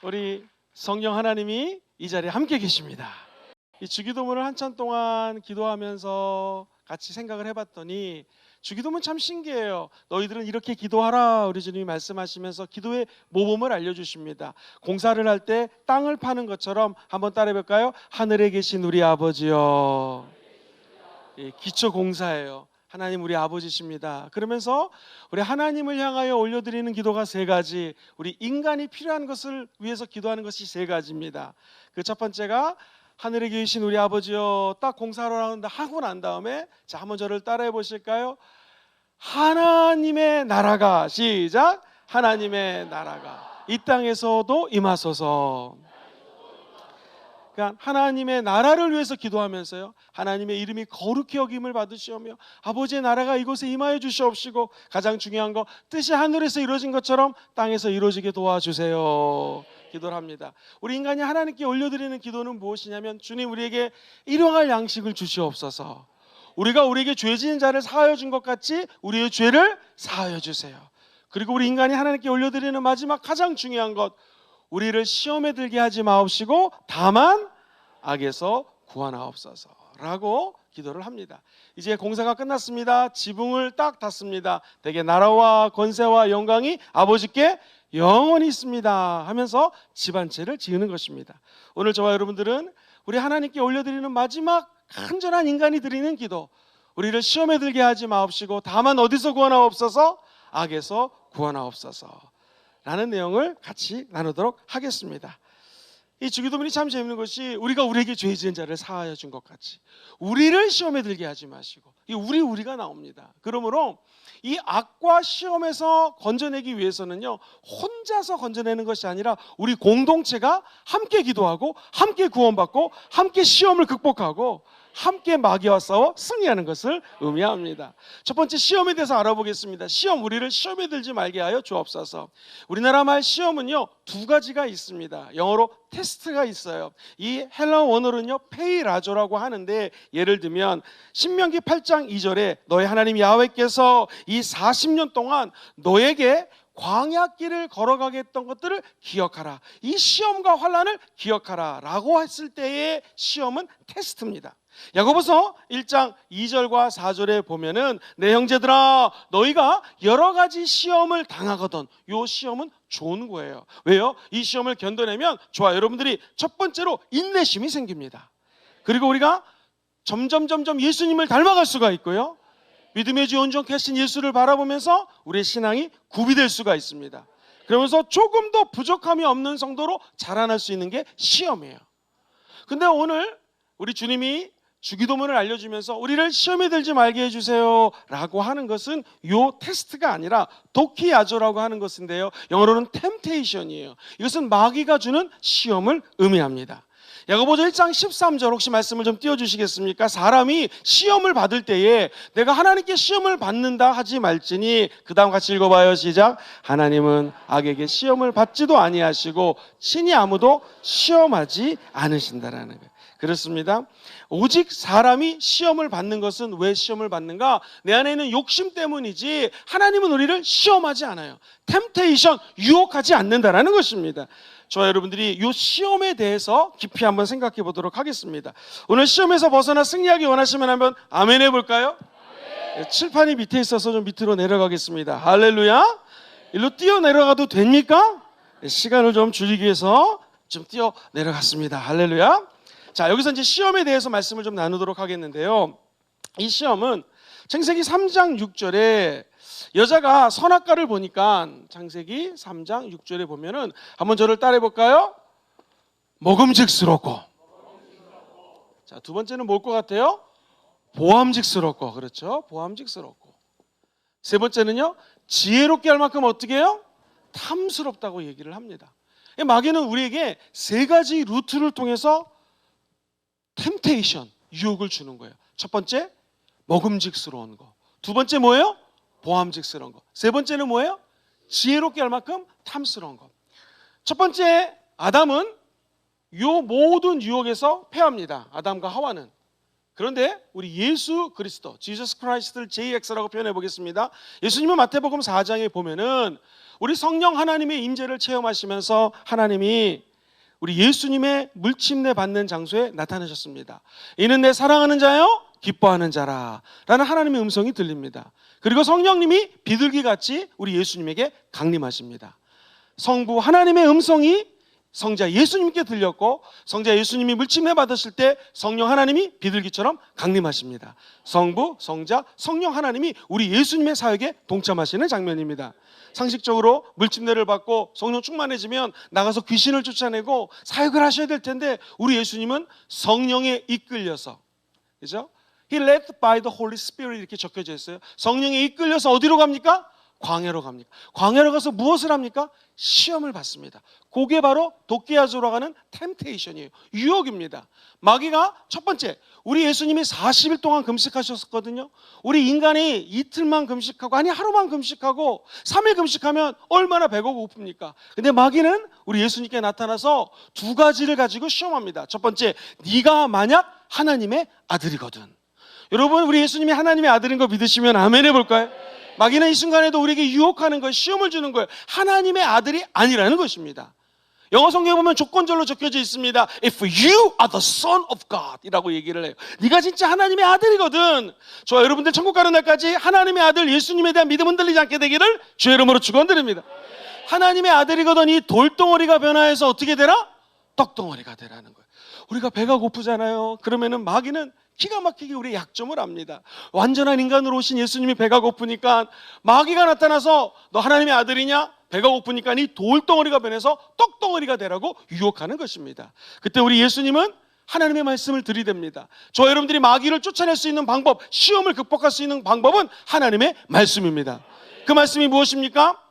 우리 성령 하나님이 이 자리에 함께 계십니다. 이 주기도문을 한참 동안 기도하면서 같이 생각을 해봤더니 주기도문 참 신기해요. 너희들은 이렇게 기도하라 우리 주님이 말씀하시면서 기도의 모범을 알려주십니다. 공사를 할 때 땅을 파는 것처럼 한번 따라해볼까요? 하늘에 계신 우리 아버지여. 기초 공사예요. 하나님 우리 아버지십니다. 그러면서 우리 하나님을 향하여 올려드리는 기도가 세 가지, 우리 인간이 필요한 것을 위해서 기도하는 것이 세 가지입니다. 그 첫 번째가 하늘에 계신 우리 아버지여, 딱 공사를 하고 난 다음에 자 한번 저를 따라해 보실까요? 하나님의 나라가, 시작, 하나님의 나라가 이 땅에서도 임하소서. 그러니까 하나님의 나라를 위해서 기도하면서요, 하나님의 이름이 거룩히 여김을 받으시오며 아버지의 나라가 이곳에 임하여 주시옵시고, 가장 중요한 거, 뜻이 하늘에서 이루어진 것처럼 땅에서 이루어지게 도와주세요. 기도를 합니다. 우리 인간이 하나님께 올려드리는 기도는 무엇이냐면, 주님 우리에게 일용할 양식을 주시옵소서. 우리가 우리에게 죄 지은 자를 사하여 준 것 같이 우리의 죄를 사하여 주세요. 그리고 우리 인간이 하나님께 올려드리는 마지막 가장 중요한 것, 우리를 시험에 들게 하지 마옵시고 다만 악에서 구하나옵소서 라고 기도를 합니다. 이제 공사가 끝났습니다. 지붕을 딱 닫습니다. 대개 나라와 권세와 영광이 아버지께 영원히 있습니다 하면서 집 한 채를 지으는 것입니다. 오늘 저와 여러분들은 우리 하나님께 올려드리는 마지막 간절한 인간이 드리는 기도, 우리를 시험에 들게 하지 마옵시고 다만 어디서 구하나옵소서? 악에서 구하나옵소서 라는 내용을 같이 나누도록 하겠습니다. 이 주기도문이 참 재밌는 것이, 우리가 우리에게 죄 지은 자를 사하여 준 것 같이 우리를 시험에 들게 하지 마시고, 이 우리가 나옵니다. 그러므로 이 악과 시험에서 건져내기 위해서는요, 혼자서 건져내는 것이 아니라 우리 공동체가 함께 기도하고 함께 구원받고 함께 시험을 극복하고 함께 마귀와 싸워 승리하는 것을 의미합니다. 첫 번째, 시험에 대해서 알아보겠습니다. 시험, 우리를 시험에 들지 말게 하여 주옵소서. 우리나라 말 시험은요 두 가지가 있습니다. 영어로 테스트가 있어요. 이 헬라어 원어로는요 페이라조라고 하는데, 예를 들면 신명기 8장 2절에 너의 하나님 야훼께서 이 40년 동안 너에게 광야길을 걸어가게 했던 것들을 기억하라, 이 시험과 환난을 기억하라 라고 했을 때의 시험은 테스트입니다. 야고보서 1장 2절과 4절에 보면은 내 형제들아 너희가 여러 가지 시험을 당하거든, 이 시험은 좋은 거예요. 왜요? 이 시험을 견뎌내면 저와 여러분들이 첫 번째로 인내심이 생깁니다. 그리고 우리가 점점 예수님을 닮아갈 수가 있고요, 믿음의 주 온전케 하신 예수를 바라보면서 우리의 신앙이 구비될 수가 있습니다. 그러면서 조금 더 부족함이 없는 성도로 자라날 수 있는 게 시험이에요. 근데 오늘 우리 주님이 주기도문을 알려주면서 우리를 시험에 들지 말게 해주세요 라고 하는 것은 요 테스트가 아니라 도키야조라고 하는 것인데요, 영어로는 템테이션이에요. 이것은 마귀가 주는 시험을 의미합니다. 야고보서 1장 13절 혹시 말씀을 좀 띄워주시겠습니까? 사람이 시험을 받을 때에 내가 하나님께 시험을 받는다 하지 말지니, 그 다음 같이 읽어봐요. 시작. 하나님은 악에게 시험을 받지도 아니하시고 친히 아무도 시험하지 않으신다라는 거예요. 그렇습니다. 오직 사람이 시험을 받는 것은 왜 시험을 받는가? 내 안에 있는 욕심 때문이지 하나님은 우리를 시험하지 않아요. 템테이션, 유혹하지 않는다라는 것입니다. 저와 여러분들이 이 시험에 대해서 깊이 한번 생각해 보도록 하겠습니다. 오늘 시험에서 벗어나 승리하기 원하시면 한번 아멘 해볼까요? 네, 칠판이 밑에 있어서 좀 밑으로 내려가겠습니다. 할렐루야. 일로 뛰어 내려가도 됩니까? 네, 시간을 좀 줄이기 위해서 좀 뛰어 내려갔습니다. 할렐루야. 자, 여기서 이제 시험에 대해서 말씀을 좀 나누도록 하겠는데요, 이 시험은 창세기 3장 6절에 여자가 선악과를 보니까, 창세기 3장 6절에 보면은 한번 저를 따라해 볼까요? 먹음직스럽고. 자, 두 번째는 뭘 것 같아요? 보암직스럽고. 그렇죠, 보암직스럽고. 세 번째는요, 지혜롭게 할 만큼 어떻게 해요? 탐스럽다고 얘기를 합니다. 마귀는 우리에게 세 가지 루트를 통해서 템테이션, 유혹을 주는 거예요. 첫 번째, 먹음직스러운 거. 두 번째 뭐예요? 보암직스러운 거. 세 번째는 뭐예요? 지혜롭게 할 만큼 탐스러운 거. 첫 번째, 아담은 요 모든 유혹에서 패합니다. 아담과 하와는. 그런데 우리 예수 그리스도, Jesus Christ를 JX라고 표현해 보겠습니다. 예수님은 마태복음 4장에 보면은 우리 성령 하나님의 임재를 체험하시면서 하나님이 우리 예수님의 물침내 받는 장소에 나타나셨습니다. 이는 내 사랑하는 자요 기뻐하는 자라 라는 하나님의 음성이 들립니다. 그리고 성령님이 비둘기같이 우리 예수님에게 강림하십니다. 성부 하나님의 음성이 성자 예수님께 들렸고, 성자 예수님이 물침내 받으실 때 성령 하나님이 비둘기처럼 강림하십니다. 성부, 성자, 성령 하나님이 우리 예수님의 사역에 동참하시는 장면입니다. 상식적으로 물침내를 받고 성령 충만해지면 나가서 귀신을 쫓아내고 사역을 하셔야 될 텐데, 우리 예수님은 성령에 이끌려서, 그죠? He led by the Holy Spirit 이렇게 적혀져 있어요. 성령에 이끌려서 어디로 갑니까? 광야로 갑니까? 광야로 가서 무엇을 합니까? 시험을 받습니다. 그게 바로 독기야주로 하는 템테이션이에요. 유혹입니다. 마귀가 첫 번째, 우리 예수님이 40일 동안 금식하셨거든요. 우리 인간이 이틀만 금식하고, 아니 하루만 금식하고 3일 금식하면 얼마나 배가 고픕니까? 근데 마귀는 우리 예수님께 나타나서 두 가지를 가지고 시험합니다. 첫 번째, 네가 만약 하나님의 아들이거든. 여러분, 우리 예수님이 하나님의 아들인 거 믿으시면 아멘 해볼까요? 마귀는 이 순간에도 우리에게 유혹하는 거예요. 시험을 주는 거예요. 하나님의 아들이 아니라는 것입니다. 영어 성경에 보면 조건절로 적혀져 있습니다. If you are the son of God 이라고 얘기를 해요. 네가 진짜 하나님의 아들이거든. 저와 여러분들 천국 가는 날까지 하나님의 아들 예수님에 대한 믿음 흔들리지 않게 되기를 주의 이름으로 축원드립니다. 하나님의 아들이거든. 이 돌덩어리가 변화해서 어떻게 되라? 떡덩어리가 되라는 거예요. 우리가 배가 고프잖아요. 그러면은 마귀는 기가 막히게 우리의 약점을 압니다. 완전한 인간으로 오신 예수님이 배가 고프니까 마귀가 나타나서 너 하나님의 아들이냐? 배가 고프니까 이 돌덩어리가 변해서 떡덩어리가 되라고 유혹하는 것입니다. 그때 우리 예수님은 하나님의 말씀을 들이댑니다. 저와 여러분들이 마귀를 쫓아낼 수 있는 방법, 시험을 극복할 수 있는 방법은 하나님의 말씀입니다. 그 말씀이 무엇입니까?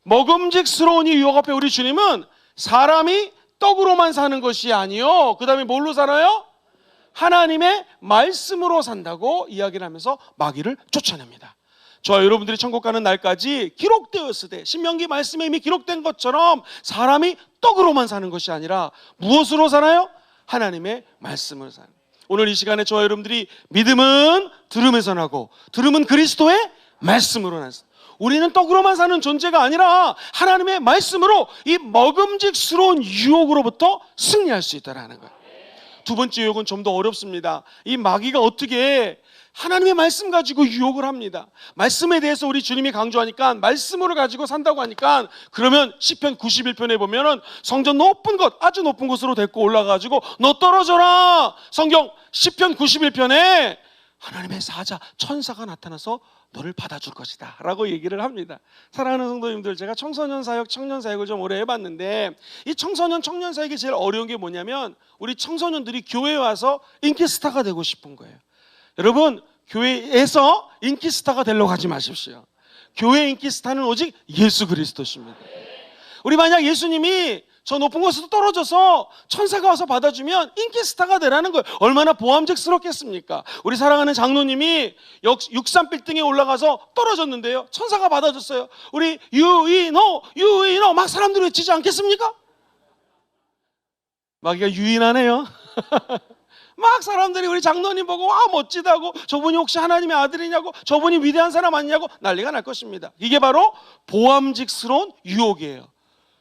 먹음직스러운 이 유혹 앞에 우리 주님은 사람이 떡으로만 사는 것이 아니요, 그 다음에 뭘로 살아요? 하나님의 말씀으로 산다고 이야기를 하면서 마귀를 쫓아냅니다. 저와 여러분들이 천국 가는 날까지 기록되었을 때, 신명기 말씀에 이미 기록된 것처럼 사람이 떡으로만 사는 것이 아니라 무엇으로 살아요? 하나님의 말씀으로 사는. 오늘 이 시간에 저와 여러분들이 믿음은 들음에서 나고 들음은 그리스도의 말씀으로 나서, 우리는 떡으로만 사는 존재가 아니라 하나님의 말씀으로 이 먹음직스러운 유혹으로부터 승리할 수 있다는 거예요. 두 번째 유혹은 좀 더 어렵습니다. 이 마귀가 어떻게 하나님의 말씀 가지고 유혹을 합니다. 말씀에 대해서 우리 주님이 강조하니까, 말씀으로 가지고 산다고 하니까, 그러면 시편 91편에 보면은 성전 높은 곳, 아주 높은 곳으로 데리고 올라가지고 너 떨어져라. 성경 시편 91편에 하나님의 사자, 천사가 나타나서 너를 받아줄 것이다 라고 얘기를 합니다. 사랑하는 성도님들, 제가 청소년 사역, 청년 사역을 좀 오래 해봤는데, 이 청소년, 청년 사역이 제일 어려운 게 뭐냐면, 우리 청소년들이 교회에 와서 인기 스타가 되고 싶은 거예요. 여러분, 교회에서 인기 스타가 되려고 하지 마십시오. 교회 인기 스타는 오직 예수 그리스도십니다. 우리 만약 예수님이 저 높은 곳에서 떨어져서 천사가 와서 받아주면 인기 스타가 되라는 거예요. 얼마나 보암직스럽겠습니까? 우리 사랑하는 장로님이 63빌딩에 올라가서 떨어졌는데요, 천사가 받아줬어요. 우리 유인호 막 사람들이 외치지 않겠습니까? 마귀가 유인하네요. 막 사람들이 우리 장로님 보고 와 멋지다고, 저분이 혹시 하나님의 아들이냐고, 저분이 위대한 사람 아니냐고 난리가 날 것입니다. 이게 바로 보암직스러운 유혹이에요.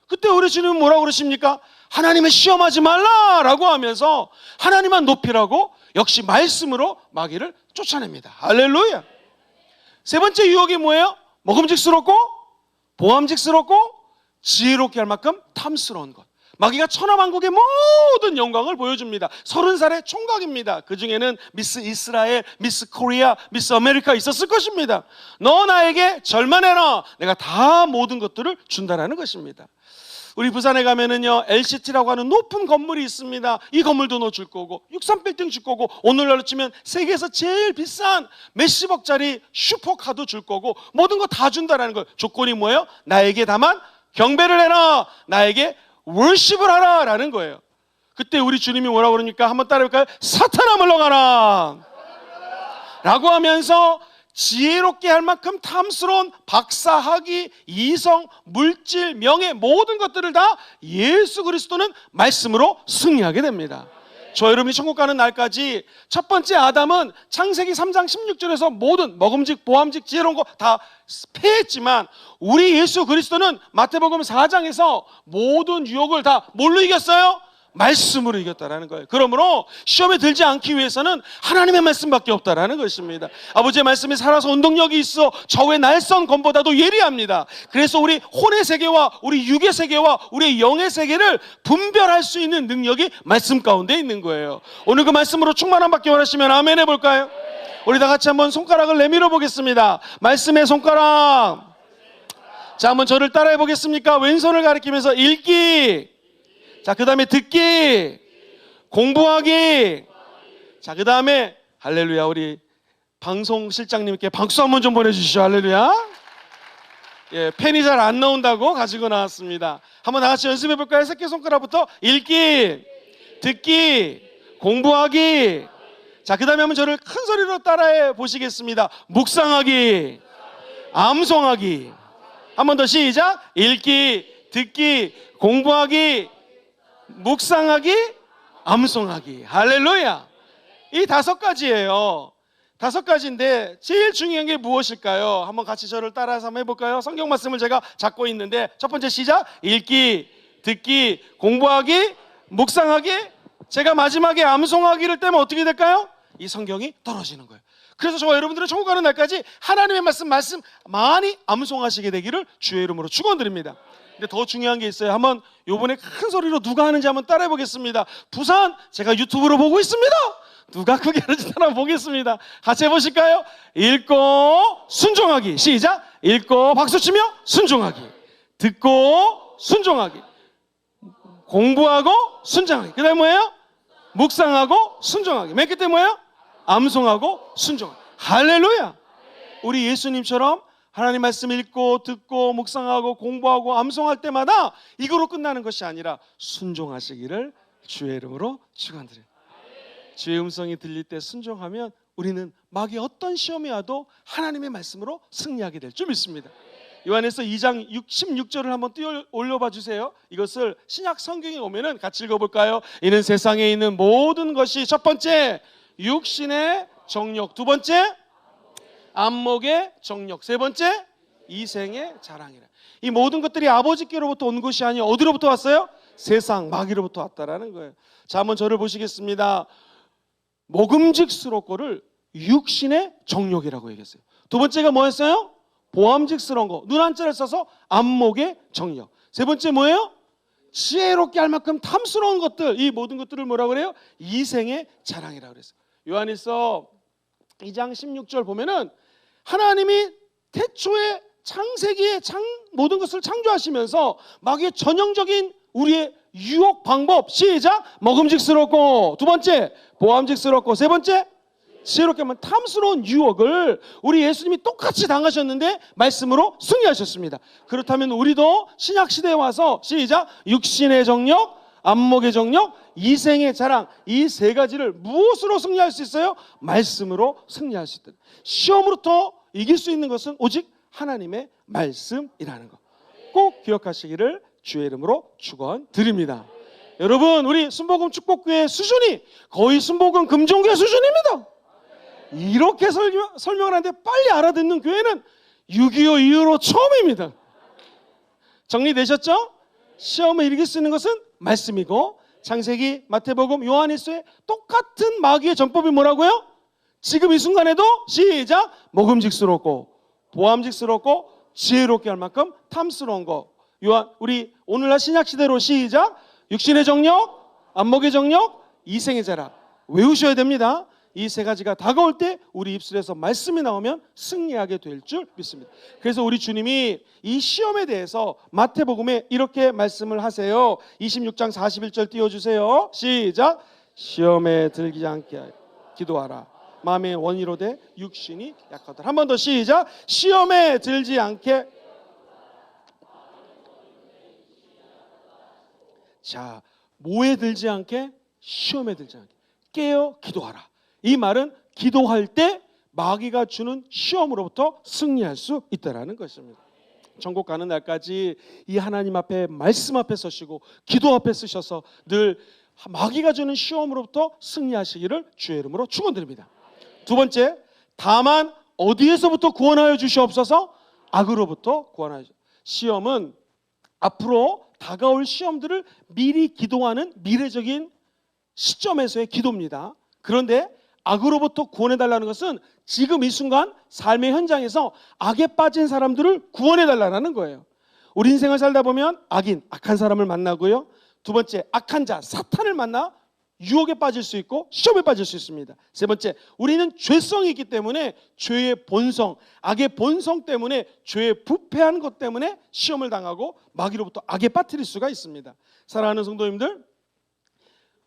그때 우리 주님은 뭐라고 그러십니까? 하나님을 시험하지 말라라고 하면서 하나님만 높이라고 역시 말씀으로 마귀를 쫓아냅니다. 할렐루야. 세 번째 유혹이 뭐예요? 먹음직스럽고 보암직스럽고 지혜롭게 할 만큼 탐스러운 것. 마귀가 천하만국의 모든 영광을 보여줍니다. 30살의 총각입니다. 그 중에는 미스 이스라엘, 미스 코리아, 미스 아메리카 있었을 것입니다. 너 나에게 절만해라, 내가 다 모든 것들을 준다라는 것입니다. 우리 부산에 가면은요, LCT라고 하는 높은 건물이 있습니다. 이 건물도 너 줄 거고, 63빌딩 줄 거고, 오늘날로 치면 세계에서 제일 비싼 몇십억짜리 슈퍼카도 줄 거고, 모든 거 다 준다라는 거예요. 조건이 뭐예요? 나에게 다만 경배를 해라, 나에게 월십을 하라 라는 거예요. 그때 우리 주님이 뭐라고 그러니까 한번 따라해볼까요? 사탄아 물러가라 라고 하면서 지혜롭게 할 만큼 탐스러운 박사, 학위, 이성, 물질, 명예, 모든 것들을 다 예수 그리스도는 말씀으로 승리하게 됩니다. 저 여러분이 천국 가는 날까지 첫 번째 아담은 창세기 3장 16절에서 모든 먹음직, 보암직, 지혜로운 거 다 패했지만 우리 예수 그리스도는 마태복음 4장에서 모든 유혹을 다 뭘로 이겼어요? 말씀으로 이겼다라는 거예요. 그러므로 시험에 들지 않기 위해서는 하나님의 말씀밖에 없다라는 것입니다. 아버지의 말씀이 살아서 운동력이 있어 저의 날선 검보다도 예리합니다. 그래서 우리 혼의 세계와 우리 육의 세계와 우리의 영의 세계를 분별할 수 있는 능력이 말씀 가운데 있는 거예요. 오늘 그 말씀으로 충만함 받기 원하시면 아멘 해볼까요? 우리 다 같이 한번 손가락을 내밀어 보겠습니다. 말씀의 손가락. 자, 한번 저를 따라해 보겠습니까? 왼손을 가리키면서 읽기. 자, 그 다음에 듣기, 공부하기. 자, 그 다음에 할렐루야, 우리 방송 실장님께 박수 한번 좀 보내주시죠. 할렐루야. 예, 펜이 잘 안 나온다고 가지고 나왔습니다. 한번 다 같이 연습해 볼까요? 새끼손가락부터 읽기, 듣기, 공부하기. 자, 그 다음에 한번 저를 큰 소리로 따라해 보시겠습니다. 묵상하기, 암송하기. 한 번 더 시작. 읽기, 듣기, 공부하기, 묵상하기, 암송하기. 할렐루야. 이 5가지예요. 5가지인데 제일 중요한 게 무엇일까요? 한번 같이 저를 따라서 한번 해볼까요? 성경 말씀을 제가 잡고 있는데 첫 번째 시작. 읽기, 듣기, 공부하기, 묵상하기. 제가 마지막에 암송하기를 떼면 어떻게 될까요? 이 성경이 떨어지는 거예요. 그래서 저와 여러분들은 천국 가는 날까지 하나님의 말씀 많이 암송하시게 되기를 주의 이름으로 축원드립니다. 근데 더 중요한 게 있어요. 한번 요번에 큰 소리로 누가 하는지 한번 따라해 보겠습니다. 부산, 제가 유튜브로 보고 있습니다. 누가 크게 하는지 따라 보겠습니다. 같이 해보실까요? 읽고 순종하기. 시작. 읽고 박수치며 순종하기. 듣고 순종하기. 공부하고 순종하기. 그 다음에 뭐예요? 묵상하고 순종하기. 맨 끝에 뭐예요? 암송하고 순종하기. 할렐루야. 우리 예수님처럼 하나님 말씀 읽고 듣고 묵상하고 공부하고 암송할 때마다 이거로 끝나는 것이 아니라 순종하시기를 주의 이름으로 축원드려요. 주의 음성이 들릴 때 순종하면 우리는 마귀의 어떤 시험이 와도 하나님의 말씀으로 승리하게 될 줄 믿습니다. 요한에서 2장 16절을 한번 띄워 올려봐 주세요. 이것을 신약 성경에 오면은 같이 읽어볼까요? 이는 세상에 있는 모든 것이 첫 번째 육신의 정욕, 두 번째 안목의 정욕, 세 번째 이생의 자랑이라. 이 모든 것들이 아버지께로부터 온 것이 아니라 어디로부터 왔어요? 세상 마귀로부터 왔다라는 거예요. 자, 한번 저를 보시겠습니다. 먹음직스럽고를 육신의 정욕이라고 얘기했어요. 두 번째가 뭐였어요? 보암직스러운 거, 눈 한자를 써서 안목의 정욕. 세 번째 뭐예요? 지혜롭게 할 만큼 탐스러운 것들, 이 모든 것들을 뭐라고 그래요? 이생의 자랑이라고 그랬어요. 요한일서 2장 16절 보면은 하나님이 태초에 창세기에 모든 것을 창조하시면서 마귀의 전형적인 우리의 유혹 방법, 시작. 먹음직스럽고, 두 번째 보암직스럽고, 세 번째 지혜롭게 하면 탐스러운 유혹을 우리 예수님이 똑같이 당하셨는데 말씀으로 승리하셨습니다. 그렇다면 우리도 신약시대에 와서 시작. 육신의 정욕, 안목의 정욕, 이생의 자랑, 이 세 가지를 무엇으로 승리할 수 있어요? 말씀으로 승리할 수 있다. 시험으로부터 이길 수 있는 것은 오직 하나님의 말씀이라는 것 꼭 기억하시기를 주의 이름으로 축원드립니다. 여러분, 우리 순복음 축복교회 수준이 거의 순복음 금종교회 수준입니다. 이렇게 설명을 하는데 빨리 알아듣는 교회는 6.25 이후로 처음입니다. 정리되셨죠? 시험을 이길 수 있는 것은 말씀이고, 창세기, 마태복음, 요한일서의 똑같은 마귀의 전법이 뭐라고요? 지금 이 순간에도 시작. 먹음직스럽고 보암직스럽고 지혜롭게 할 만큼 탐스러운 거. 요한, 우리 오늘날 신약시대로 시작. 육신의 정욕, 안목의 정욕, 이생의 자랑. 외우셔야 됩니다. 이 세 가지가 다가올 때 우리 입술에서 말씀이 나오면 승리하게 될 줄 믿습니다. 그래서 우리 주님이 이 시험에 대해서 마태복음에 이렇게 말씀을 하세요. 26장 41절 띄워주세요. 시작. 시험에 들지 않게 기도하라. 마음의 원이로 돼 육신이 약하더라. 한 번 더 시작. 시험에 들지 않게. 자, 뭐에 들지 않게? 시험에 들지 않게 깨어 기도하라. 이 말은 기도할 때 마귀가 주는 시험으로부터 승리할 수 있다는 것입니다. 천국 가는 날까지 이 하나님 앞에 말씀 앞에 서시고 기도 앞에 서셔서 늘 마귀가 주는 시험으로부터 승리하시기를 주의 이름으로 축원드립니다. 두 번째, 다만 어디에서부터 구원하여 주시옵소서? 악으로부터 구원하여 주시옵소서. 시험은 앞으로 다가올 시험들을 미리 기도하는 미래적인 시점에서의 기도입니다. 그런데 악으로부터 구원해달라는 것은 지금 이 순간 삶의 현장에서 악에 빠진 사람들을 구원해달라는 거예요. 우리 인생을 살다 보면 악인, 악한 사람을 만나고요. 두 번째, 악한 자, 사탄을 만나 유혹에 빠질 수 있고 시험에 빠질 수 있습니다. 세 번째, 우리는 죄성이 있기 때문에 죄의 본성, 악의 본성 때문에 죄에 부패한 것 때문에 시험을 당하고 마귀로부터 악에 빠뜨릴 수가 있습니다. 사랑하는 성도님들,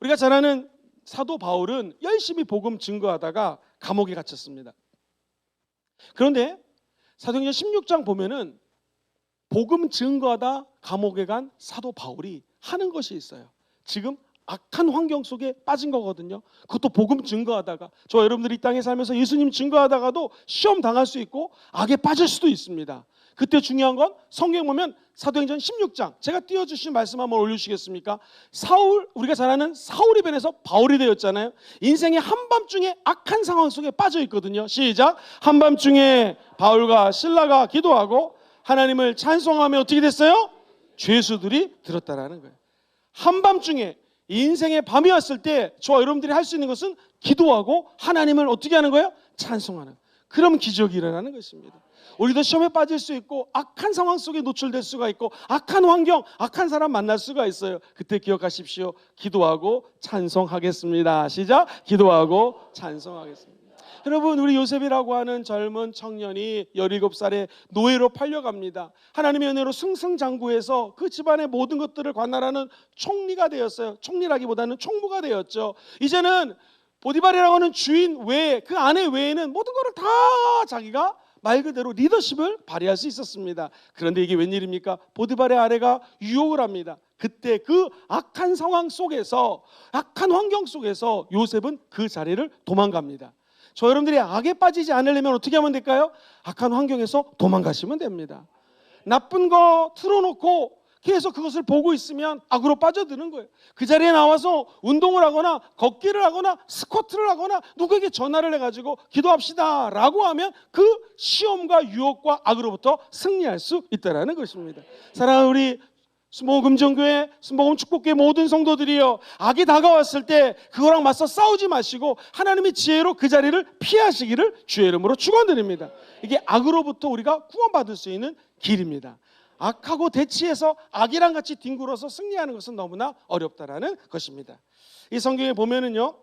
우리가 잘 아는 사도 바울은 열심히 복음 증거하다가 감옥에 갇혔습니다. 그런데 사도행전 16장 보면은 복음 증거하다 감옥에 간 사도 바울이 하는 것이 있어요. 지금 악한 환경 속에 빠진 거거든요. 그것도 복음 증거하다가, 저 여러분들이 이 땅에 살면서 예수님 증거하다가도 시험 당할 수 있고 악에 빠질 수도 있습니다. 그때 중요한 건 성경 보면 사도행전 16장, 제가 띄워주신 말씀 한번 올려주시겠습니까? 우리가 잘 아는 사울이 변해서 바울이 되었잖아요. 인생의 한밤중에 악한 상황 속에 빠져 있거든요. 시작. 한밤중에 바울과 실라가 기도하고 하나님을 찬송하며 어떻게 됐어요? 죄수들이 들었다라는 거예요. 한밤중에 인생의 밤이 왔을 때 저와 여러분들이 할 수 있는 것은 기도하고 하나님을 어떻게 하는 거예요? 찬송하는. 그럼 기적이 일어나는 것입니다. 우리도 시험에 빠질 수 있고 악한 상황 속에 노출될 수가 있고 악한 환경, 악한 사람 만날 수가 있어요. 그때 기억하십시오. 기도하고 찬송하겠습니다. 시작. 기도하고 찬송하겠습니다. 여러분, 우리 요셉이라고 하는 젊은 청년이 17살에 노예로 팔려갑니다. 하나님의 은혜로 승승장구해서 그 집안의 모든 것들을 관할하는 총리가 되었어요. 총리라기보다는 총무가 되었죠. 이제는 보디발이라고 하는 주인 외에, 그 아내 외에는 모든 것을 다 자기가 말 그대로 리더십을 발휘할 수 있었습니다. 그런데 이게 웬일입니까? 보디발의 아내가 유혹을 합니다. 그때 그 악한 상황 속에서, 악한 환경 속에서 요셉은 그 자리를 도망갑니다. 저 여러분들이 악에 빠지지 않으려면 어떻게 하면 될까요? 악한 환경에서 도망가시면 됩니다. 나쁜 거 틀어놓고 계속 그것을 보고 있으면 악으로 빠져드는 거예요. 그 자리에 나와서 운동을 하거나 걷기를 하거나 스쿼트를 하거나 누구에게 전화를 해가지고 기도합시다 라고 하면 그 시험과 유혹과 악으로부터 승리할 수 있다는 것입니다. 사랑하는 우리 순복음금정교회, 순복음축복교회 모든 성도들이요, 악이 다가왔을 때 그거랑 맞서 싸우지 마시고 하나님의 지혜로 그 자리를 피하시기를 주의 이름으로 축원드립니다. 이게 악으로부터 우리가 구원받을 수 있는 길입니다. 악하고 대치해서 악이랑 같이 뒹굴어서 승리하는 것은 너무나 어렵다라는 것입니다. 이 성경에 보면은요,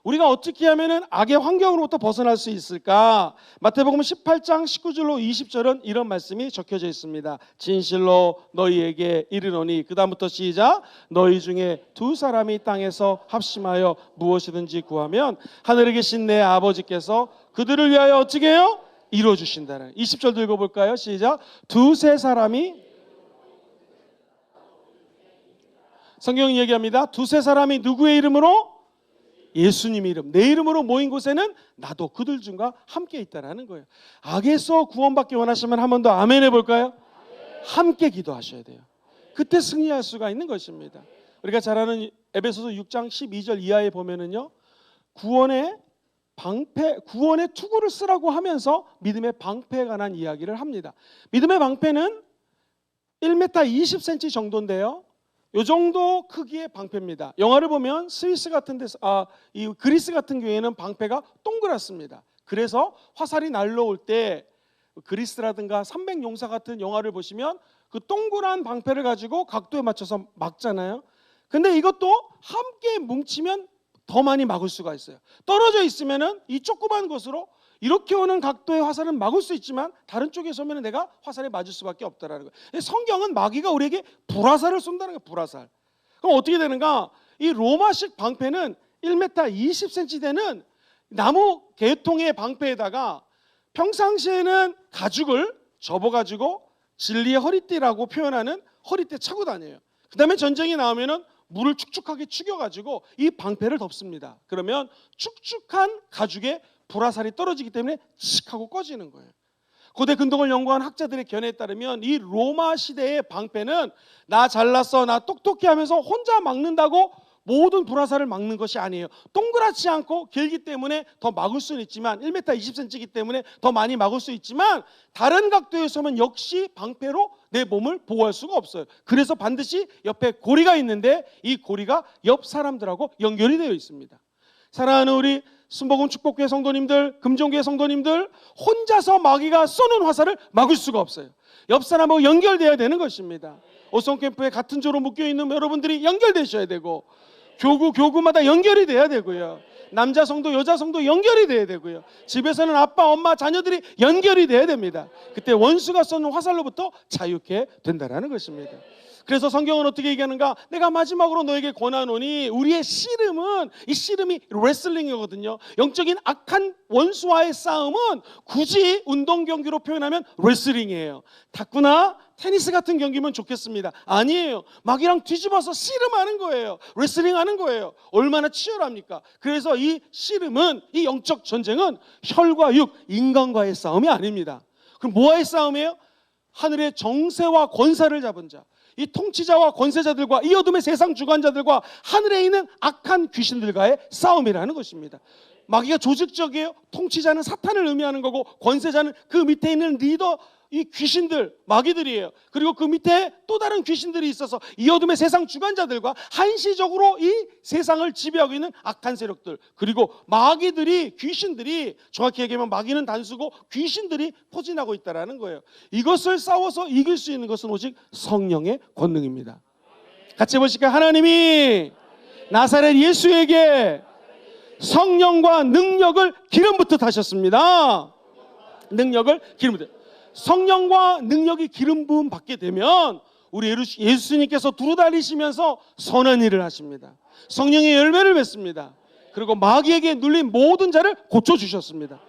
우리가 어떻게 하면은 악의 환경으로부터 벗어날 수 있을까? 마태복음 18장 19절로 20절은 이런 말씀이 적혀져 있습니다. 진실로 너희에게 이르노니, 그 다음부터 시작. 너희 중에 두 사람이 땅에서 합심하여 무엇이든지 구하면 하늘에 계신 내 아버지께서 그들을 위하여 어떻게 해요? 이루어주신다는. 20절 읽어볼까요? 시작. 두세 사람이, 성경이 얘기합니다. 두세 사람이 누구의 이름으로? 예수님 이름, 내 이름으로 모인 곳에는 나도 그들 중과 함께 있다라는 거예요. 악에서 구원받기 원하시면 한 번 더 아멘 해볼까요? 함께 기도하셔야 돼요. 그때 승리할 수가 있는 것입니다. 우리가 잘 아는 에베소서 6장 12절 이하에 보면은요, 구원의 투구를 쓰라고 하면서 믿음의 방패에 관한 이야기를 합니다. 믿음의 방패는 1m 20cm 정도인데요, 이 정도 크기의 방패입니다. 영화를 보면 스위스 같은 데서, 이 그리스 같은 경우에는 방패가 동그랗습니다. 그래서 화살이 날라올 때 그리스라든가 300용사 같은 영화를 보시면 그 동그란 방패를 가지고 각도에 맞춰서 막잖아요. 근데 이것도 함께 뭉치면 더 많이 막을 수가 있어요. 떨어져 있으면은 이 조그만 것으로 이렇게 오는 각도의 화살은 막을 수 있지만 다른 쪽에 서면 내가 화살에 맞을 수밖에 없다라는 거예요. 성경은 마귀가 우리에게 불화살을 쏜다는 거예요. 불화살. 그럼 어떻게 되는가? 이 로마식 방패는 1m 20cm 되는 나무 개통의 방패에다가 평상시에는 가죽을 접어가지고 진리의 허리띠라고 표현하는 허리띠에 차고 다녀요. 그 다음에 전쟁이 나오면은 물을 축축하게 축여가지고 이 방패를 덮습니다. 그러면 축축한 가죽에 불화살이 떨어지기 때문에 칙 하고 꺼지는 거예요. 고대 근동을 연구한 학자들의 견해에 따르면 이 로마 시대의 방패는 나 잘났어, 나 똑똑해 하면서 혼자 막는다고 모든 불화살을 막는 것이 아니에요. 동그랗지 않고 길기 때문에 더 막을 수는 있지만 1m 20cm이기 때문에 더 많이 막을 수 있지만 다른 각도에서는 역시 방패로 내 몸을 보호할 수가 없어요. 그래서 반드시 옆에 고리가 있는데 이 고리가 옆 사람들하고 연결이 되어 있습니다. 사랑하는 우리 순복음 축복교회 성도님들, 금종교회 성도님들, 혼자서 마귀가 쏘는 화살을 막을 수가 없어요. 옆 사람하고 연결되어야 되는 것입니다. 오성 캠프에 같은 조로 묶여 있는 여러분들이 연결되셔야 되고, 교구마다 연결이 돼야 되고요. 남자 성도, 여자 성도 연결이 돼야 되고요. 집에서는 아빠, 엄마, 자녀들이 연결이 돼야 됩니다. 그때 원수가 쏘는 화살로부터 자유케 된다는 것입니다. 그래서 성경은 어떻게 얘기하는가? 내가 마지막으로 너에게 권하노니, 우리의 씨름은, 이 씨름이 레슬링이거든요. 영적인 악한 원수와의 싸움은 굳이 운동 경기로 표현하면 레슬링이에요. 탁구나 테니스 같은 경기면 좋겠습니다. 아니에요. 마귀랑 뒤집어서 씨름하는 거예요. 레슬링하는 거예요. 얼마나 치열합니까? 그래서 이 씨름은, 이 영적 전쟁은 혈과 육, 인간과의 싸움이 아닙니다. 그럼 뭐와의 싸움이에요? 하늘의 정세와 권세를 잡은 자, 이 통치자와 권세자들과 이 어둠의 세상 주관자들과 하늘에 있는 악한 귀신들과의 싸움이라는 것입니다. 마귀가 조직적이에요. 통치자는 사탄을 의미하는 거고, 권세자는 그 밑에 있는 리더, 이 귀신들, 마귀들이에요. 그리고 그 밑에 또 다른 귀신들이 있어서 이 어둠의 세상 주관자들과 한시적으로 이 세상을 지배하고 있는 악한 세력들, 그리고 마귀들이, 귀신들이, 정확히 얘기하면 마귀는 단수고 귀신들이 포진하고 있다는 거예요. 이것을 싸워서 이길 수 있는 것은 오직 성령의 권능입니다. 같이 보실까요? 하나님이 나사렛 예수에게 성령과 능력을 기름부터 타셨습니다. 능력을 기름부터. 성령과 능력이 기름 부음 받게 되면 우리 예수님께서 두루다니시면서 선한 일을 하십니다. 성령의 열매를 맺습니다. 그리고 마귀에게 눌린 모든 자를 고쳐주셨습니다.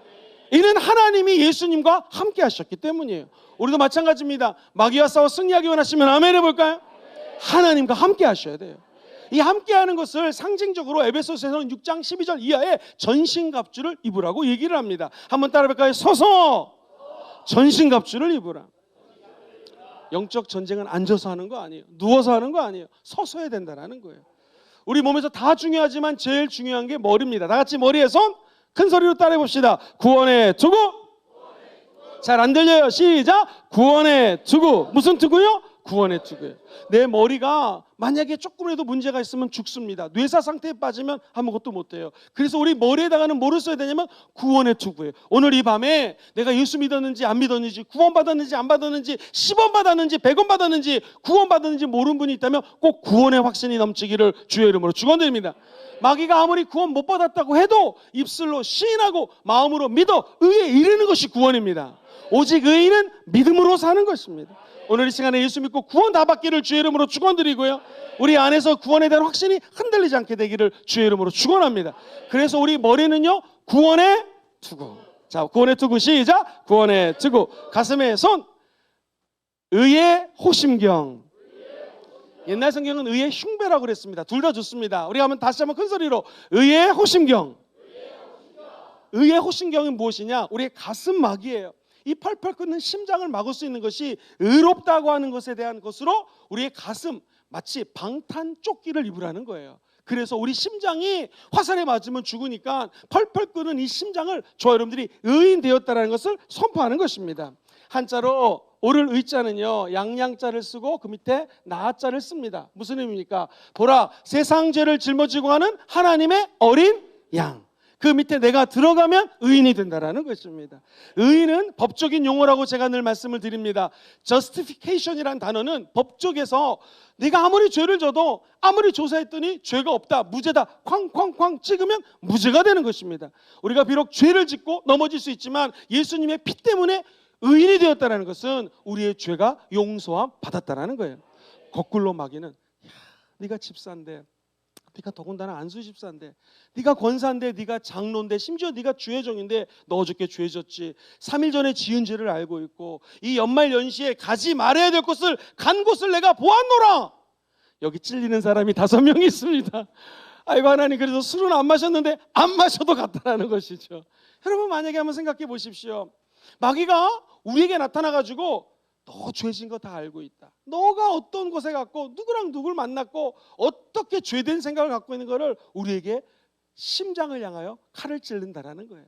이는 하나님이 예수님과 함께 하셨기 때문이에요. 우리도 마찬가지입니다. 마귀와 싸워 승리하기 원하시면 아멘 해볼까요? 하나님과 함께 하셔야 돼요. 이 함께하는 것을 상징적으로 에베소서에서는 6장 12절 이하에 전신갑주를 입으라고 얘기를 합니다. 한번 따라해볼까요? 서서 전신갑주를 입으라. 영적 전쟁은 앉아서 하는 거 아니에요. 누워서 하는 거 아니에요. 서서 해야 된다는 거예요. 우리 몸에서 다 중요하지만 제일 중요한 게 머리입니다. 다 같이 머리에 손, 큰 소리로 따라해 봅시다. 구원의 투구. 잘 안 들려요. 시작. 구원의 투구. 무슨 투구요? 구원의 투구예요. 내 머리가 만약에 조금이라도 문제가 있으면 죽습니다. 뇌사 상태에 빠지면 아무것도 못해요. 그래서 우리 머리에다가는 뭐를 써야 되냐면 구원의 투구예요. 오늘 이 밤에 내가 예수 믿었는지 안 믿었는지, 구원 받았는지 안 받았는지, 10원 받았는지 100원 받았는지, 구원 받았는지 모르는 분이 있다면 꼭 구원의 확신이 넘치기를 주의 이름으로 축원드립니다. 마귀가 아무리 구원 못 받았다고 해도 입술로 시인하고 마음으로 믿어 의에 이르는 것이 구원입니다. 오직 의인은 믿음으로 사는 것입니다. 오늘 이 시간에 예수 믿고 구원 다 받기를 주의 이름으로 축원드리고요, 우리 안에서 구원에 대한 확신이 흔들리지 않게 되기를 주의 이름으로 축원합니다. 그래서 우리 머리는요, 구원의 투구. 자, 구원의 투구 시작. 구원의 투구. 가슴에 손. 의의 호심경. 옛날 성경은 의의 흉배라고 그랬습니다. 둘 다 좋습니다. 우리가 한번 다시 한번 큰 소리로 의의 호심경. 의의 호심경은 무엇이냐? 우리의 가슴막이에요. 이 펄펄 끓는 심장을 막을 수 있는 것이 의롭다고 하는 것에 대한 것으로 우리의 가슴, 마치 방탄조끼를 입으라는 거예요. 그래서 우리 심장이 화살에 맞으면 죽으니까 펄펄 끓는 이 심장을 저와 여러분들이 의인 되었다는 것을 선포하는 것입니다. 한자로 오를 의자는요, 양양자를 쓰고 그 밑에 나자를 씁니다. 무슨 의미입니까? 보라, 세상 죄를 짊어지고 가는 하나님의 어린 양. 그 밑에 내가 들어가면 의인이 된다는 것입니다. 의인은 법적인 용어라고 제가 늘 말씀을 드립니다. justification이라는 단어는 법적에서 네가 아무리 죄를 져도 아무리 조사했더니 죄가 없다, 무죄다, 쾅쾅쾅 찍으면 무죄가 되는 것입니다. 우리가 비록 죄를 짓고 넘어질 수 있지만 예수님의 피 때문에 의인이 되었다는 것은 우리의 죄가 용서함 받았다는 거예요. 거꾸로 마귀는, 야, 네가 집사인데, 네가 더군다나 안수 집사인데, 네가 권사인데, 네가 장로인데, 심지어 네가 주회종인데 너 어저께 죄 졌지, 3일 전에 지은 죄를 알고 있고, 이 연말 연시에 가지 말아야 될 곳을 간 곳을 내가 보았노라. 여기 찔리는 사람이 5명 있습니다. 아이고 하나님, 그래서 술은 안 마셨는데 안 마셔도 갔다라는 것이죠. 여러분 만약에 한번 생각해 보십시오. 마귀가 우리에게 나타나가지고 너 죄진 거 다 알고 있다. 너가 어떤 곳에 갔고 누구랑 누굴 만났고 어떻게 죄된 생각을 갖고 있는 거를 우리에게 심장을 향하여 칼을 찔른다라는 거예요.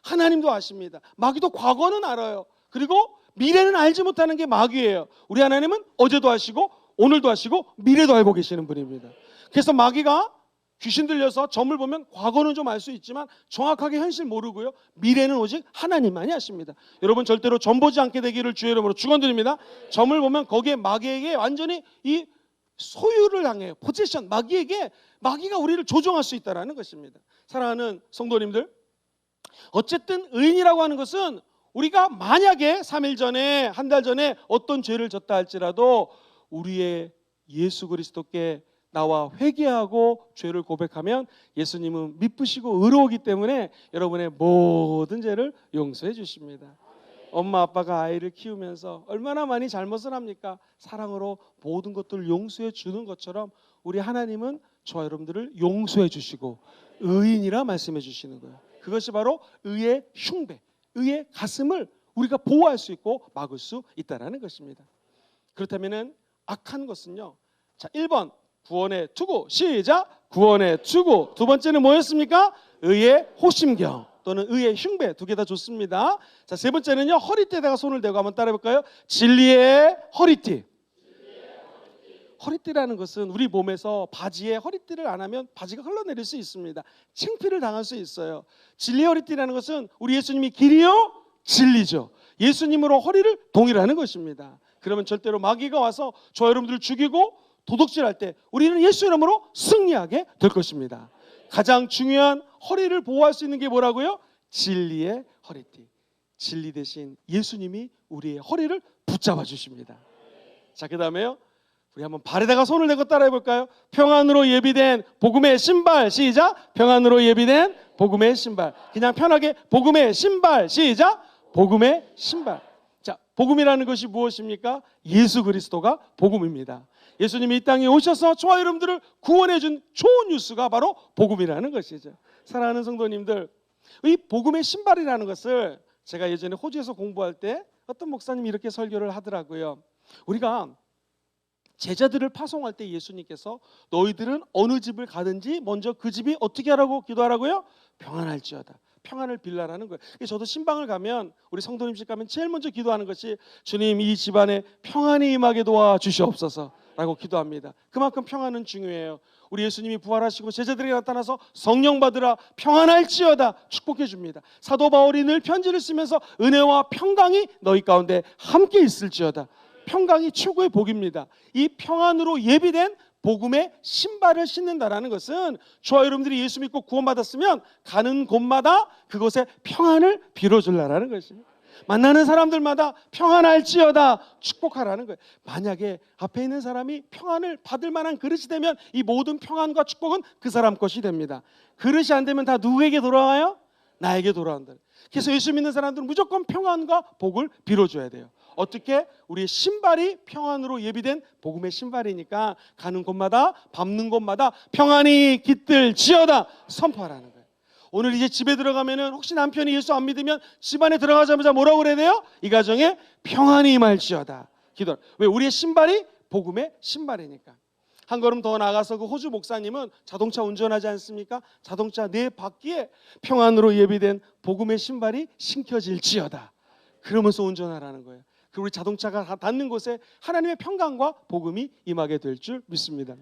하나님도 아십니다. 마귀도 과거는 알아요. 그리고 미래는 알지 못하는 게 마귀예요. 우리 하나님은 어제도 아시고 오늘도 아시고 미래도 알고 계시는 분입니다. 그래서 마귀가 귀신 들려서 점을 보면 과거는 좀 알 수 있지만 정확하게 현실 모르고요. 미래는 오직 하나님만이 아십니다. 여러분 절대로 점 보지 않게 되기를 주의 이름으로 축원드립니다. 점을 보면 거기에 마귀에게 완전히 이 소유를 당해요. 포지션, 마귀가 우리를 조종할 수 있다는 것입니다. 사랑하는 성도님들, 어쨌든 의인이라고 하는 것은 우리가 만약에 3일 전에 한 달 전에 어떤 죄를 졌다 할지라도 우리의 예수 그리스도께 나와 회개하고 죄를 고백하면 예수님은 미쁘시고 의로우기 때문에 여러분의 모든 죄를 용서해 주십니다. 엄마 아빠가 아이를 키우면서 얼마나 많이 잘못을 합니까? 사랑으로 모든 것들을 용서해 주는 것처럼 우리 하나님은 저와 여러분들을 용서해 주시고 의인이라 말씀해 주시는 거예요. 그것이 바로 의의 흉배, 의의 가슴을 우리가 보호할 수 있고 막을 수 있다는 것입니다. 그렇다면 악한 것은요, 자 1번 구원의 투구, 시작. 구원의 투구. 두 번째는 뭐였습니까? 의의 호심경 또는 의의 흉배, 두 개 다 좋습니다. 자, 세 번째는요, 허리띠에다가 손을 대고 한번 따라해 볼까요? 진리의 허리띠. 허리띠라는 것은 우리 몸에서 바지에 허리띠를 안 하면 바지가 흘러내릴 수 있습니다. 창피를 당할 수 있어요. 진리의 허리띠라는 것은 우리 예수님이 길이요 진리죠. 예수님으로 허리를 동일하는 것입니다. 그러면 절대로 마귀가 와서 저 여러분들을 죽이고 도둑질할 때 우리는 예수 이름으로 승리하게 될 것입니다. 가장 중요한 허리를 보호할 수 있는 게 뭐라고요? 진리의 허리띠. 진리 대신 예수님이 우리의 허리를 붙잡아 주십니다. 자, 그 다음에요, 우리 한번 발에다가 손을 대고 따라해 볼까요? 평안으로 예비된 복음의 신발, 시작. 평안으로 예비된 복음의 신발. 그냥 편하게 복음의 신발, 시작. 복음의 신발. 자, 복음이라는 것이 무엇입니까? 예수 그리스도가 복음입니다. 예수님이 이 땅에 오셔서 저와 여러분들을 구원해 준 좋은 뉴스가 바로 복음이라는 것이죠. 사랑하는 성도님들, 이 복음의 신발이라는 것을 제가 예전에 호주에서 공부할 때 어떤 목사님이 이렇게 설교를 하더라고요. 우리가 제자들을 파송할 때 예수님께서 너희들은 어느 집을 가든지 먼저 그 집이 어떻게 하라고 기도하라고요? 평안할지어다. 평안을 빌라라는 거예요. 저도 신방을 가면, 우리 성도님씩 가면 제일 먼저 기도하는 것이 주님, 이 집안에 평안이 임하게 도와주시옵소서 라고 기도합니다. 그만큼 평안은 중요해요. 우리 예수님이 부활하시고 제자들에게 나타나서 성령 받으라 평안할지어다 축복해 줍니다. 사도 바울이 늘 편지를 쓰면서 은혜와 평강이 너희 가운데 함께 있을지어다. 평강이 최고의 복입니다. 이 평안으로 예비된 복음의 신발을 신는다라는 것은 저와 여러분들이 예수 믿고 구원받았으면 가는 곳마다 그곳에 평안을 빌어주려는 것입니다. 만나는 사람들마다 평안할지어다 축복하라는 거예요. 만약에 앞에 있는 사람이 평안을 받을 만한 그릇이 되면 이 모든 평안과 축복은 그 사람 것이 됩니다. 그릇이 안 되면 다 누구에게 돌아와요? 나에게 돌아온다. 그래서 예수 믿는 사람들은 무조건 평안과 복을 빌어줘야 돼요. 어떻게? 우리의 신발이 평안으로 예비된 복음의 신발이니까 가는 곳마다 밟는 곳마다 평안이 깃들지어다 선포하라는 거예요. 오늘 이제 집에 들어가면은 혹시 남편이 예수 안 믿으면 집안에 들어가자마자 뭐라고 그래야 돼요? 이 가정에 평안이 임할지어다 기도. 왜? 우리의 신발이 복음의 신발이니까. 한 걸음 더 나가서 그 호주 목사님은 자동차 운전하지 않습니까? 자동차 내 바퀴에 평안으로 예비된 복음의 신발이 신겨질지어다 그러면서 운전하라는 거예요. 그리고 우리 자동차가 닿는 곳에 하나님의 평강과 복음이 임하게 될 줄 믿습니다.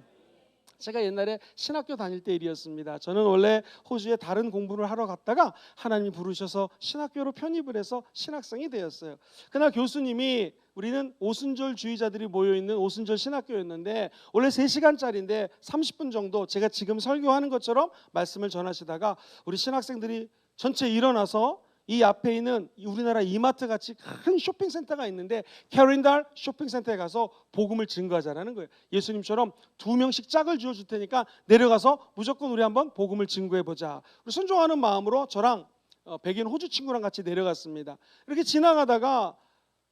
제가 옛날에 신학교 다닐 때 일이었습니다. 저는 원래 호주에 다른 공부를 하러 갔다가 하나님이 부르셔서 신학교로 편입을 해서 신학생이 되었어요. 그날 교수님이, 우리는 오순절주의자들이 모여있는 오순절 신학교였는데 원래 3시간짜리인데 30분 정도 제가 지금 설교하는 것처럼 말씀을 전하시다가 우리 신학생들이 전체 일어나서 이 앞에 있는 우리나라 이마트 같이 큰 쇼핑센터가 있는데 캐린달 쇼핑센터에 가서 복음을 증거하자라는 거예요. 예수님처럼 2명씩 짝을 지어줄 테니까 내려가서 무조건 우리 한번 복음을 증거해보자. 순종하는 마음으로 저랑 백인 호주 친구랑 같이 내려갔습니다. 이렇게 지나가다가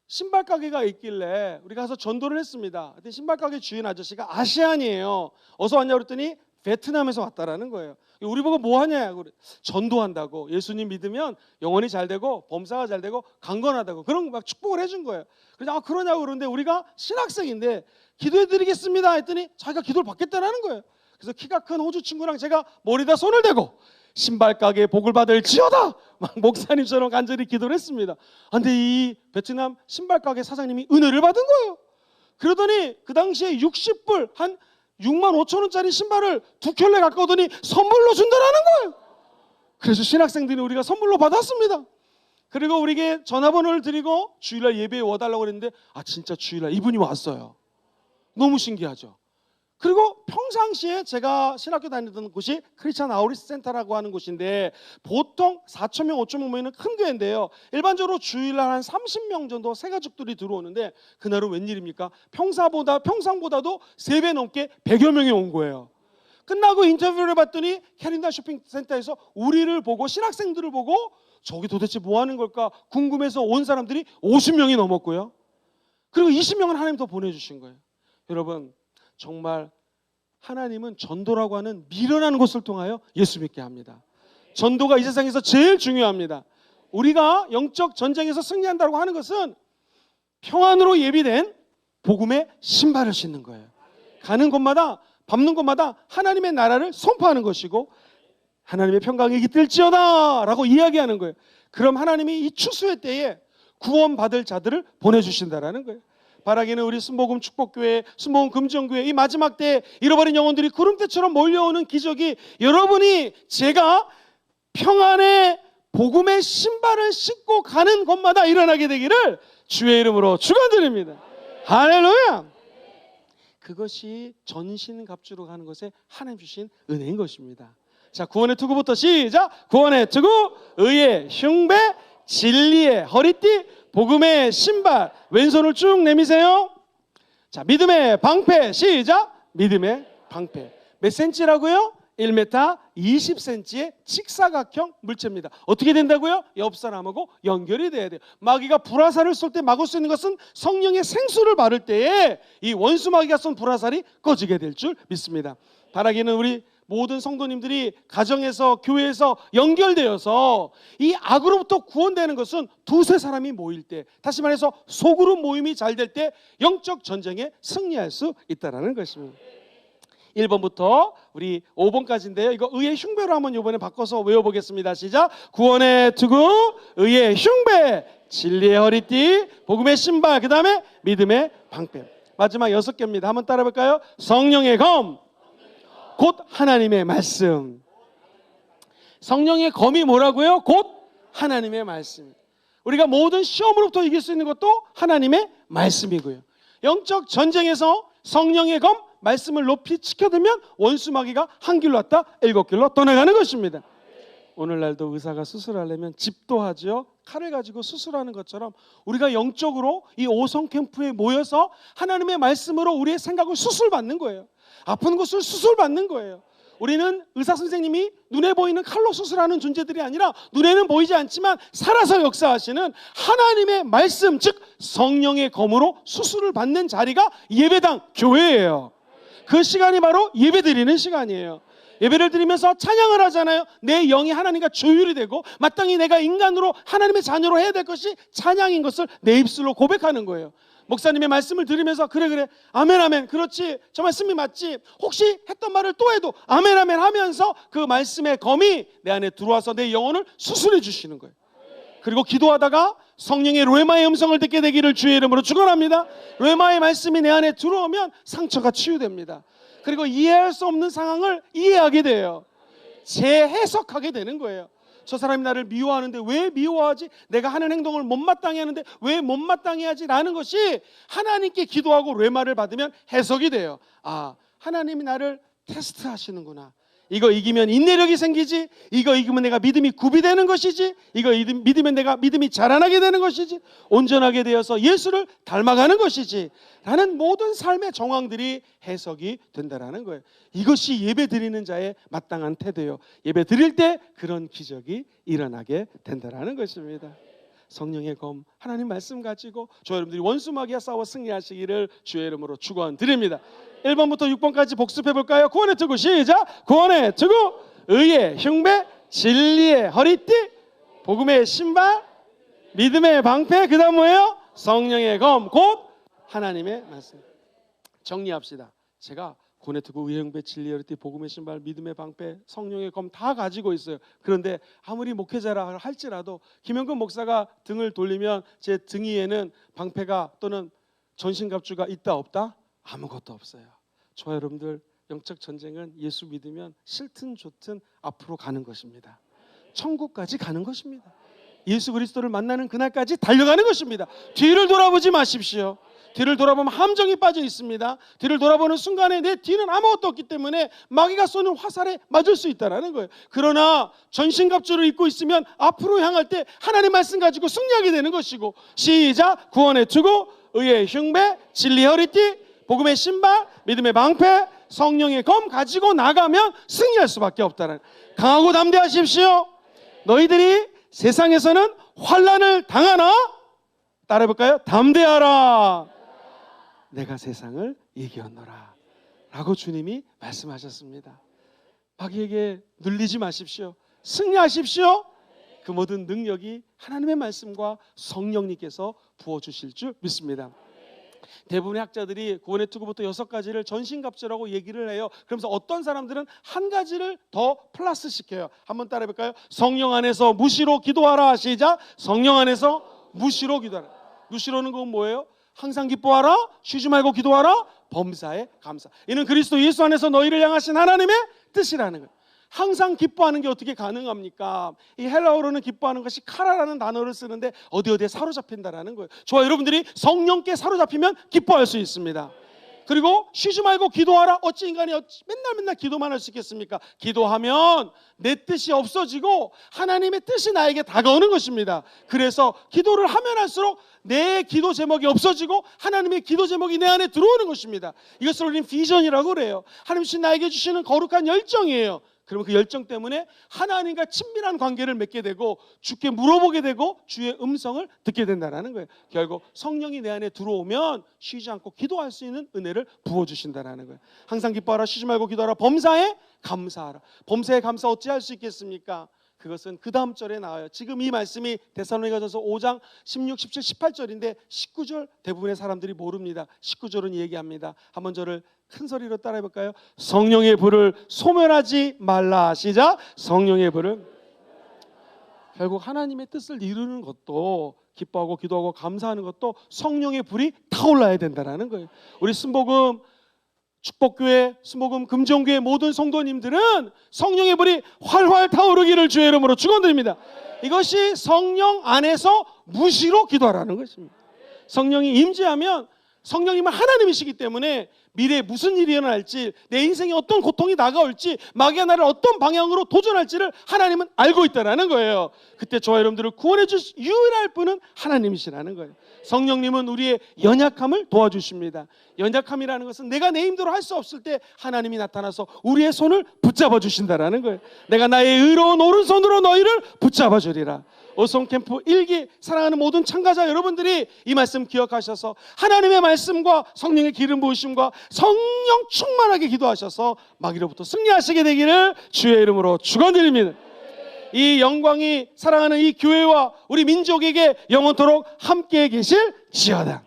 신발 가게가 있길래 우리가 가서 전도를 했습니다. 근데 신발 가게 주인 아저씨가 아시안이에요. 어서 왔냐고 그랬더니 베트남에서 왔다라는 거예요. 우리 보고 뭐 하냐? 전도한다고. 예수님 믿으면 영혼이 잘 되고 범사가 잘 되고 강건하다고. 그런 막 축복을 해준 거예요. 그래서 그러냐고 그러는데 우리가 신학생인데 기도해드리겠습니다 했더니 자기가 기도를 받겠다라는 거예요. 그래서 키가 큰 호주 친구랑 제가 머리에다 손을 대고 신발 가게에 복을 받을지어다 막 목사님처럼 간절히 기도를 했습니다. 근데 이 베트남 신발 가게 사장님이 은혜를 받은 거예요. 그러더니 그 당시에 60불 한 6만 5천 원짜리 신발을 2켤레 갖고 오더니 선물로 준다라는 거예요. 그래서 신학생들이 우리가 선물로 받았습니다. 그리고 우리에게 전화번호를 드리고 주일날 예배에 와달라고 그랬는데 진짜 주일날 이분이 왔어요. 너무 신기하죠. 그리고 평상시에 제가 신학교 다니던 곳이 크리스찬 아우리스 센터라고 하는 곳인데 보통 4천 명, 5천 명 모이는 큰 교회인데요. 일반적으로 주일날 한 30명 정도 새가족들이 들어오는데 그날은 웬일입니까? 평상보다도 3배 넘게 100여 명이 온 거예요. 끝나고 인터뷰를 해봤더니 캐린다 쇼핑센터에서 우리를 보고 신학생들을 보고 저기 도대체 뭐 하는 걸까 궁금해서 온 사람들이 50명이 넘었고요. 그리고 20명은 하나님 더 보내주신 거예요. 여러분 정말 하나님은 전도라고 하는 미련한 것을 통하여 예수 믿게 합니다. 전도가 이 세상에서 제일 중요합니다. 우리가 영적 전쟁에서 승리한다고 하는 것은 평안으로 예비된 복음의 신발을 신는 거예요. 가는 곳마다 밟는 곳마다 하나님의 나라를 선포하는 것이고 하나님의 평강이 깃들지어다 라고 이야기하는 거예요. 그럼 하나님이 이 추수의 때에 구원받을 자들을 보내주신다라는 거예요. 바라기는 우리 순복음 축복교회, 순복음 금정교회 이 마지막 때에 잃어버린 영혼들이 구름대처럼 몰려오는 기적이 여러분이 제가 평안의 복음의 신발을 신고 가는 곳마다 일어나게 되기를 주의 이름으로 축원드립니다. 할렐루야. 그것이 전신갑주로 가는 것에 하나님 주신 은혜인 것입니다. 자, 구원의 투구부터 시작. 구원의 투구, 의의 흉배, 진리의 허리띠, 복음의 신발. 왼손을 쭉 내미세요. 자, 믿음의 방패 시작. 믿음의 방패. 몇 센치라고요? 1m 20cm의 직사각형 물체입니다. 어떻게 된다고요? 옆 사람하고 연결이 돼야 돼요. 마귀가 불화살을 쏠 때 막을 수 있는 것은 성령의 생수를 바를 때에 이 원수 마귀가 쏜 불화살이 꺼지게 될 줄 믿습니다. 바라기는 우리 모든 성도님들이 가정에서 교회에서 연결되어서 이 악으로부터 구원되는 것은 두세 사람이 모일 때, 다시 말해서 소그룹 모임이 잘 될 때 영적 전쟁에 승리할 수 있다는 것입니다. 1번부터 우리 5번까지인데요. 이거 의의 흉배로 한번 이번에 바꿔서 외워보겠습니다. 시작. 구원의 투구, 의의 흉배, 진리의 허리띠, 복음의 신발, 그 다음에 믿음의 방패. 마지막 6개입니다. 한번 따라볼까요? 성령의 검, 곧 하나님의 말씀. 성령의 검이 뭐라고요? 곧 하나님의 말씀. 우리가 모든 시험으로부터 이길 수 있는 것도 하나님의 말씀이고요. 영적 전쟁에서 성령의 검, 말씀을 높이 지켜두면 원수 마귀가 한 길로 왔다 7길로 떠나가는 것입니다. 오늘날도 의사가 수술하려면 집도하죠. 칼을 가지고 수술하는 것처럼 우리가 영적으로 이 오성 캠프에 모여서 하나님의 말씀으로 우리의 생각을 수술받는 거예요. 아픈 곳을 수술받는 거예요. 우리는 의사 선생님이 눈에 보이는 칼로 수술하는 존재들이 아니라 눈에는 보이지 않지만 살아서 역사하시는 하나님의 말씀, 즉 성령의 검으로 수술을 받는 자리가 예배당, 교회예요. 그 시간이 바로 예배 드리는 시간이에요. 예배를 드리면서 찬양을 하잖아요. 내 영이 하나님과 조율이 되고 마땅히 내가 인간으로 하나님의 자녀로 해야 될 것이 찬양인 것을 내 입술로 고백하는 거예요. 목사님의 말씀을 들으면서 그래 아멘 아멘 그렇지 저 말씀이 맞지 혹시 했던 말을 또 해도 아멘 아멘 하면서 그 말씀의 검이 내 안에 들어와서 내 영혼을 수술해 주시는 거예요. 그리고 기도하다가 성령의 르마의 음성을 듣게 되기를 주의 이름으로 축원합니다. 르마의 말씀이 내 안에 들어오면 상처가 치유됩니다. 그리고 이해할 수 없는 상황을 이해하게 돼요. 재해석하게 되는 거예요. 저 사람이 나를 미워하는데 왜 미워하지? 내가 하는 행동을 못마땅히 하는데 왜 못마땅히 하지? 라는 것이 하나님께 기도하고 르마를 받으면 해석이 돼요. 아, 하나님이 나를 테스트하시는구나. 이거 이기면 인내력이 생기지. 이거 이기면 내가 믿음이 구비되는 것이지. 이거 믿으면 내가 믿음이 자라나게 되는 것이지. 온전하게 되어서 예수를 닮아가는 것이지. 라는 모든 삶의 정황들이 해석이 된다라는 거예요. 이것이 예배 드리는 자의 마땅한 태도예요. 예배 드릴 때 그런 기적이 일어나게 된다라는 것입니다. 성령의 검, 하나님 말씀 가지고 저 여러분들이 원수마귀와 싸워 승리하시기를 주의 이름으로 축원드립니다. 1번부터 6번까지 복습해 볼까요? 구원의 투구 시작. 구원의 투구, 의의 흉배, 진리의 허리띠, 복음의 신발, 믿음의 방패, 그 다음 뭐예요? 성령의 검, 곧 하나님의 말씀. 정리합시다. 제가 구원의 투구, 의의 흉배, 진리의 허리띠, 복음의 신발, 믿음의 방패, 성령의 검 다 가지고 있어요. 그런데 아무리 목회자라 할지라도 김영근 목사가 등을 돌리면 제 등 위에는 방패가 또는 전신갑주가 있다 없다? 아무것도 없어요. 저와 여러분들 영적 전쟁은 예수 믿으면 싫든 좋든 앞으로 가는 것입니다. 천국까지 가는 것입니다. 예수 그리스도를 만나는 그날까지 달려가는 것입니다. 뒤를 돌아보지 마십시오. 뒤를 돌아보면 함정이 빠져 있습니다. 뒤를 돌아보는 순간에 내 뒤는 아무것도 없기 때문에 마귀가 쏘는 화살에 맞을 수 있다는 거예요. 그러나 전신갑주를 입고 있으면 앞으로 향할 때 하나님 말씀 가지고 승리하게 되는 것이고 시작. 구원의 투구, 의의 흉배, 진리의 허리띠, 복음의 신발, 믿음의 방패, 성령의 검 가지고 나가면 승리할 수밖에 없다는. 강하고 담대하십시오. 너희들이 세상에서는 환난을 당하나 따라해볼까요? 담대하라. 내가 세상을 이겼노라 라고 주님이 말씀하셨습니다. 마귀에게 눌리지 마십시오. 승리하십시오. 그 모든 능력이 하나님의 말씀과 성령님께서 부어주실 줄 믿습니다. 대부분의 학자들이 구원의 투구부터 6가지를 전신갑주라고 얘기를 해요. 그러면서 어떤 사람들은 한 가지를 더 플러스 시켜요. 한번 따라해볼까요? 성령 안에서 무시로 기도하라. 시작. 성령 안에서 무시로 기도하라. 무시로는 그건 뭐예요? 항상 기뻐하라, 쉬지 말고 기도하라, 범사에 감사. 이는 그리스도 예수 안에서 너희를 향하신 하나님의 뜻이라는 거예요. 항상 기뻐하는 게 어떻게 가능합니까? 이 헬라어로는 기뻐하는 것이 카라라는 단어를 쓰는데 어디에 사로잡힌다라는 거예요. 저와 여러분들이 성령께 사로잡히면 기뻐할 수 있습니다. 그리고 쉬지 말고 기도하라. 어찌 인간이 맨날 기도만 할 수 있겠습니까? 기도하면 내 뜻이 없어지고 하나님의 뜻이 나에게 다가오는 것입니다. 그래서 기도를 하면 할수록 내 기도 제목이 없어지고 하나님의 기도 제목이 내 안에 들어오는 것입니다. 이것을 우리는 비전이라고 그래요. 하나님이 나에게 주시는 거룩한 열정이에요. 그러면 그 열정 때문에 하나님과 친밀한 관계를 맺게 되고 주께 물어보게 되고 주의 음성을 듣게 된다는 거예요. 결국 성령이 내 안에 들어오면 쉬지 않고 기도할 수 있는 은혜를 부어주신다는 거예요. 항상 기뻐하라, 쉬지 말고 기도하라, 범사에 감사하라. 범사에 감사 어찌할 수 있겠습니까? 그것은 그 다음 절에 나와요. 지금 이 말씀이 데살로니가전서 5장 16, 17, 18절인데 19절 대부분의 사람들이 모릅니다. 19절은 얘기합니다. 한번 저를 큰 소리로 따라해볼까요? 성령의 불을 소멸하지 말라. 시작. 성령의 불을. 결국 하나님의 뜻을 이루는 것도 기뻐하고 기도하고 감사하는 것도 성령의 불이 타올라야 된다는 거예요. 우리 순복음 축복교회, 순복음 금정교회 모든 성도님들은 성령의 불이 활활 타오르기를 주의 이름으로 축원드립니다. 이것이 성령 안에서 무시로 기도하라는 것입니다. 성령이 임재하면 성령님은 하나님이시기 때문에 미래에 무슨 일이 일어날지, 내 인생에 어떤 고통이 다가올지, 마귀가 나를 어떤 방향으로 도전할지를 하나님은 알고 있다는 거예요. 그때 저와 여러분들을 구원해 주실 유일할 분은 하나님이시라는 거예요. 성령님은 우리의 연약함을 도와주십니다. 연약함이라는 것은 내가 내 힘대로 할 수 없을 때 하나님이 나타나서 우리의 손을 붙잡아 주신다는 거예요. 내가 나의 의로운 오른손으로 너희를 붙잡아 주리라. 어성캠프 1기 사랑하는 모든 참가자 여러분들이 이 말씀 기억하셔서 하나님의 말씀과 성령의 기름 부으심과 성령 충만하게 기도하셔서 마귀로부터 승리하시게 되기를 주의 이름으로 축원드립니다. 이 영광이 사랑하는 이 교회와 우리 민족에게 영원토록 함께 계실지어다.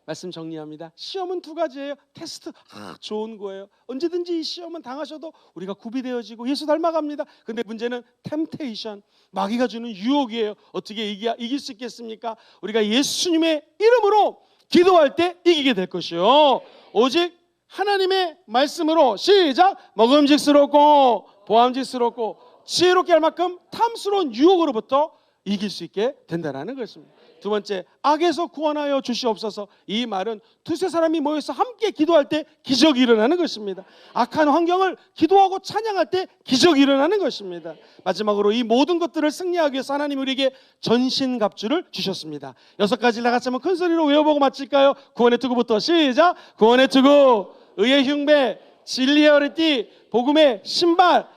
말씀 정리합니다. 시험은 2가지예요. 테스트, 좋은 거예요. 언제든지 이 시험은 당하셔도 우리가 구비되어지고 예수 닮아갑니다. 근데 문제는 템테이션, 마귀가 주는 유혹이에요. 어떻게 이길 수 있겠습니까? 우리가 예수님의 이름으로 기도할 때 이기게 될 것이요, 오직 하나님의 말씀으로 시작. 먹음직스럽고 보암직스럽고 지혜롭게 할 만큼 탐스러운 유혹으로부터 이길 수 있게 된다는 것입니다. 2번째, 악에서 구원하여 주시옵소서. 이 말은 2-3 사람이 모여서 함께 기도할 때 기적이 일어나는 것입니다. 악한 환경을 기도하고 찬양할 때 기적이 일어나는 것입니다. 마지막으로 이 모든 것들을 승리하기 위해서 하나님 우리에게 전신갑주를 주셨습니다. 6가지를 다 같이 한번 큰 소리로 외워보고 마칠까요? 구원의 투구부터 시작. 구원의 투구, 의의 흉배, 진리의 허리띠, 복음의 신발,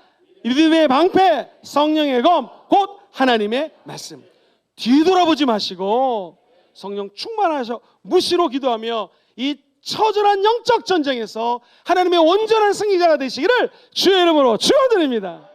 믿음의 방패, 성령의 검, 곧 하나님의 말씀. 뒤돌아보지 마시고 성령 충만하셔 무시로 기도하며 이 처절한 영적 전쟁에서 하나님의 온전한 승리자가 되시기를 주의 이름으로 축원드립니다.